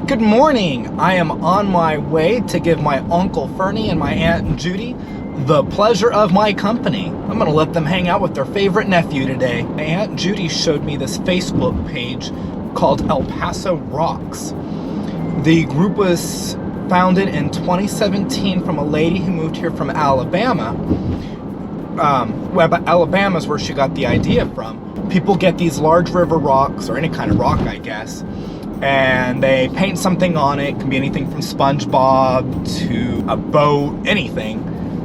Good morning. I am on my way to give my Uncle Fernie and my Aunt Judy the pleasure of my company. I'm gonna let them hang out with their favorite nephew today. My Aunt Judy showed me this Facebook page called El Paso Rocks. The group was founded in 2017 from a lady who moved here from Alabama. Alabama is where she got the idea from. People get these large river rocks, or any kind of rock, I guess, and they paint something on it. It can be anything from SpongeBob to a boat, anything.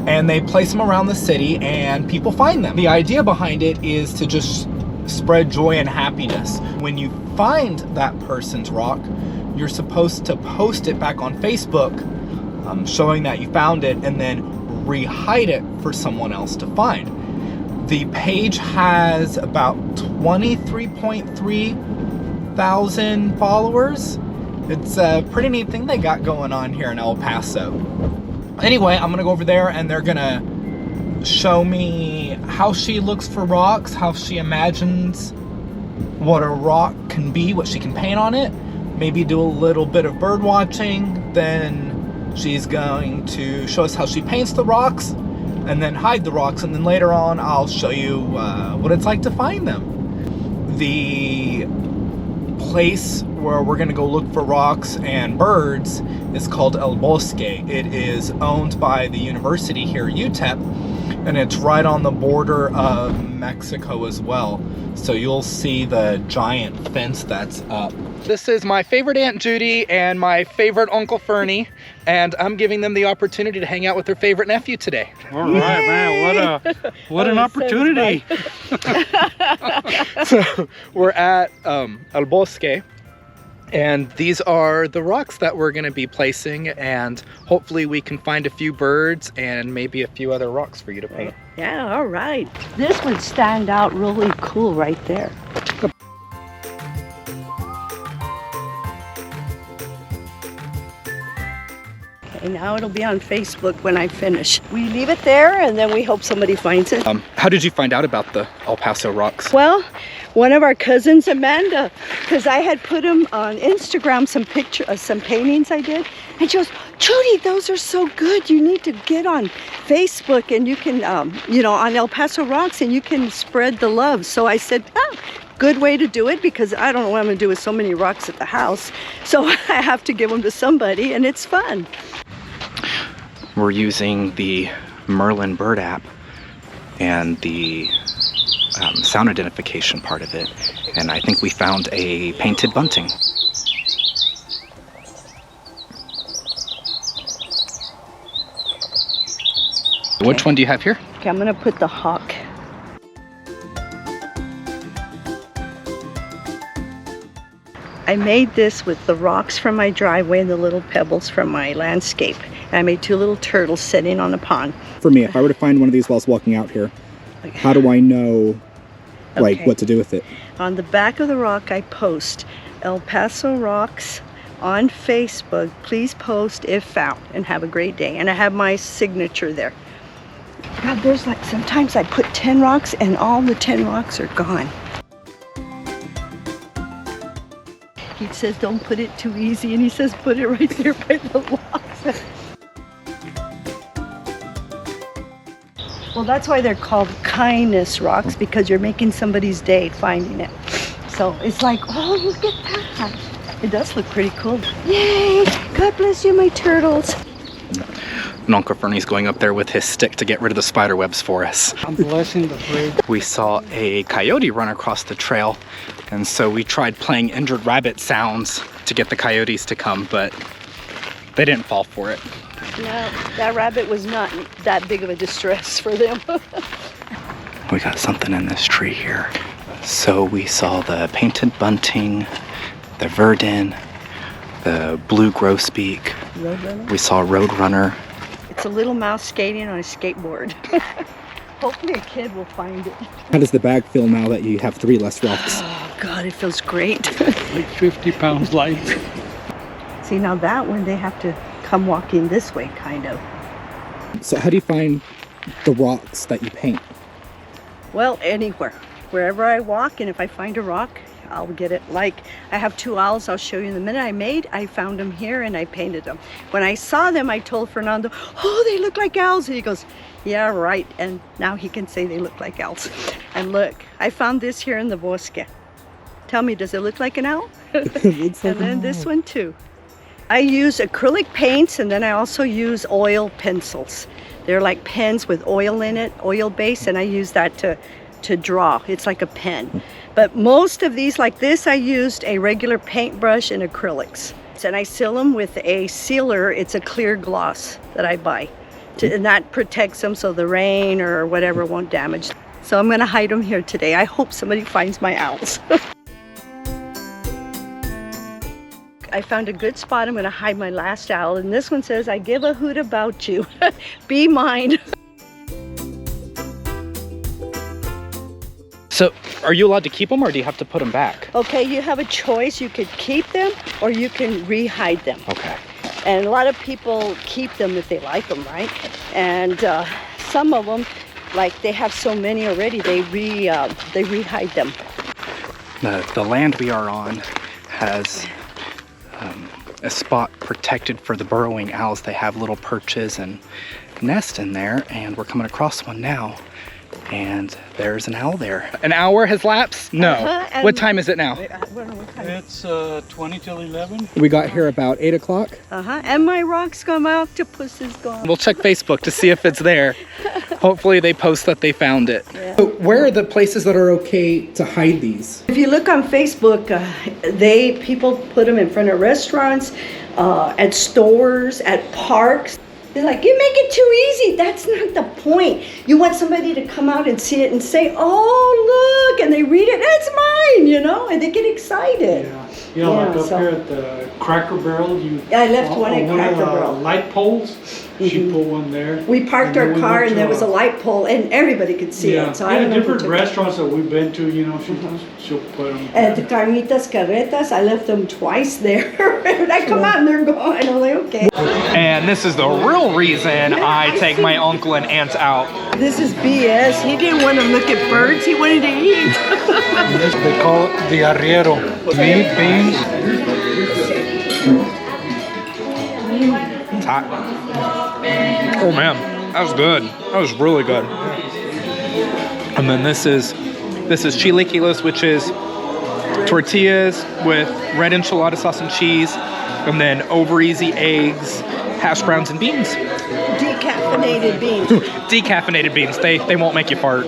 And they place them around the city and people find them. The idea behind it is to just spread joy and happiness. When you find that person's rock, you're supposed to post it back on Facebook, showing that you found it, and then re-hide it for someone else to find. The page has about 23.3 thousand followers. It's a pretty neat thing they got going on here in El Paso. Anyway, I'm gonna go over there and they're gonna show me how she looks for rocks, how she imagines what a rock can be, what she can paint on it, maybe do a little bit of bird watching. Then she's going to show us how she paints the rocks and then hide the rocks, and then later on I'll show you what it's like to find them. The place where we're gonna go look for rocks and birds is called El Bosque. It is owned by the university here, UTEP, and it's right on the border of Mexico as well. So you'll see the giant fence that's up. This is my favorite Aunt Judy and my favorite Uncle Fernie, and I'm giving them the opportunity to hang out with their favorite nephew today. All right, man, what an opportunity. So we're at El Bosque, and these are the rocks that we're going to be placing, and hopefully we can find a few birds and maybe a few other rocks for you to paint. Yeah, all right. This would stand out really cool right there. Okay, now it'll be on Facebook when I finish. We leave it there and then we hope somebody finds it. How did you find out about the El Paso rocks? Well, one of our cousins, Amanda, because I had put them on Instagram, some paintings I did, and she goes, Judy, those are so good. You need to get on Facebook and you can, on El Paso Rocks, and you can spread the love. So I said, good way to do it, because I don't know what I'm gonna do with so many rocks at the house. So I have to give them to somebody, and it's fun. We're using the Merlin bird app and the sound identification part of it, and I think we found a painted bunting. Okay. Which one do you have here? Okay, I'm gonna put the hawk. I made this with the rocks from my driveway and the little pebbles from my landscape. And I made two little turtles sitting on a pond. For me, if I were to find one of these while I was walking out here, how do I know what to do with it? On the back of the rock I post El Paso Rocks on Facebook. Please post if found, and have a great day. And I have my signature there. God, there's sometimes I put 10 rocks and all the 10 rocks are gone. He says don't put it too easy, and he says put it right there by the rocks. Well, that's why they're called kindness rocks, because you're making somebody's day finding it. So it's like, oh, look at that. It does look pretty cool. Yay! God bless you, my turtles. And Uncle Fernie's going up there with his stick to get rid of the spider webs for us. I'm blessing the bridge. We saw a coyote run across the trail, and so we tried playing injured rabbit sounds to get the coyotes to come, but they didn't fall for it. No, that rabbit was not that big of a distress for them. We got something in this tree here. So we saw the painted bunting, the verdin, the blue grosbeak. Roadrunner? We saw roadrunner. It's a little mouse skating on a skateboard. Hopefully a kid will find it. How does the bag feel now that you have 3 less rocks? Oh God, it feels great. Like 50 pounds light. See, now that one they have to come walking this way, kind of. So how do you find the rocks that you paint? Well, anywhere. Wherever I walk, and if I find a rock, I'll get it. Like, I have 2 owls I'll show you in a minute. I found them here and I painted them. When I saw them, I told Fernando, oh, they look like owls. And he goes, yeah, right. And now he can say they look like owls. And look, I found this here in the bosque. Tell me, does it look like an owl? And then this one too. I use acrylic paints, and then I also use oil pencils. They're like pens with oil in it, oil base, and I use that to draw. It's like a pen. But most of these, like this, I used a regular paintbrush and acrylics. And I seal them with a sealer. It's a clear gloss that I buy. And that protects them so the rain or whatever won't damage them. So I'm gonna hide them here today. I hope somebody finds my owls. I found a good spot. I'm gonna hide my last owl. And this one says, I give a hoot about you. Be mine. So, are you allowed to keep them or do you have to put them back? Okay, you have a choice. You could keep them or you can re-hide them. Okay. And a lot of people keep them if they like them, right? And some of them, like they have so many already, they re-hide them. The land we are on has a spot protected for the burrowing owls. They have little perches and nests in there, and we're coming across one now. And there's an owl there. An hour has lapsed? No. What time is it now? It's 20 till 11. We got here about 8 o'clock. And my rock's gone, my octopus is gone. We'll check Facebook to see if it's there. Hopefully they post that they found it. Yeah. So where are the places that are okay to hide these? If you look on Facebook, people put them in front of restaurants, at stores, at parks. They're like, you make it too easy. That's not the point. You want somebody to come out and see it and say, oh, look, and they read it, it's mine, you know, and they get excited. Yeah, like up here at the Cracker Barrel, I left one at Cracker Barrel. Light poles. She put one there. We parked our car and there was a light pole and everybody could see it. So I don't know different restaurants that we've been to, you know, she'll put them. At the Carnitas Carretas, I left them twice there. And I come out and they're gone. I'm like, okay. And this is the real reason I take my uncle and aunt out. This is BS. He didn't want to look at birds. He wanted to eat. They call it the arriero. Meat, beans. It's hot. Oh man, that was good. That was really good. And then this is chilaquiles, which is tortillas with red enchilada sauce and cheese, and then over easy eggs, hash browns, and beans. Decaffeinated beans. Decaffeinated beans. They won't make you fart.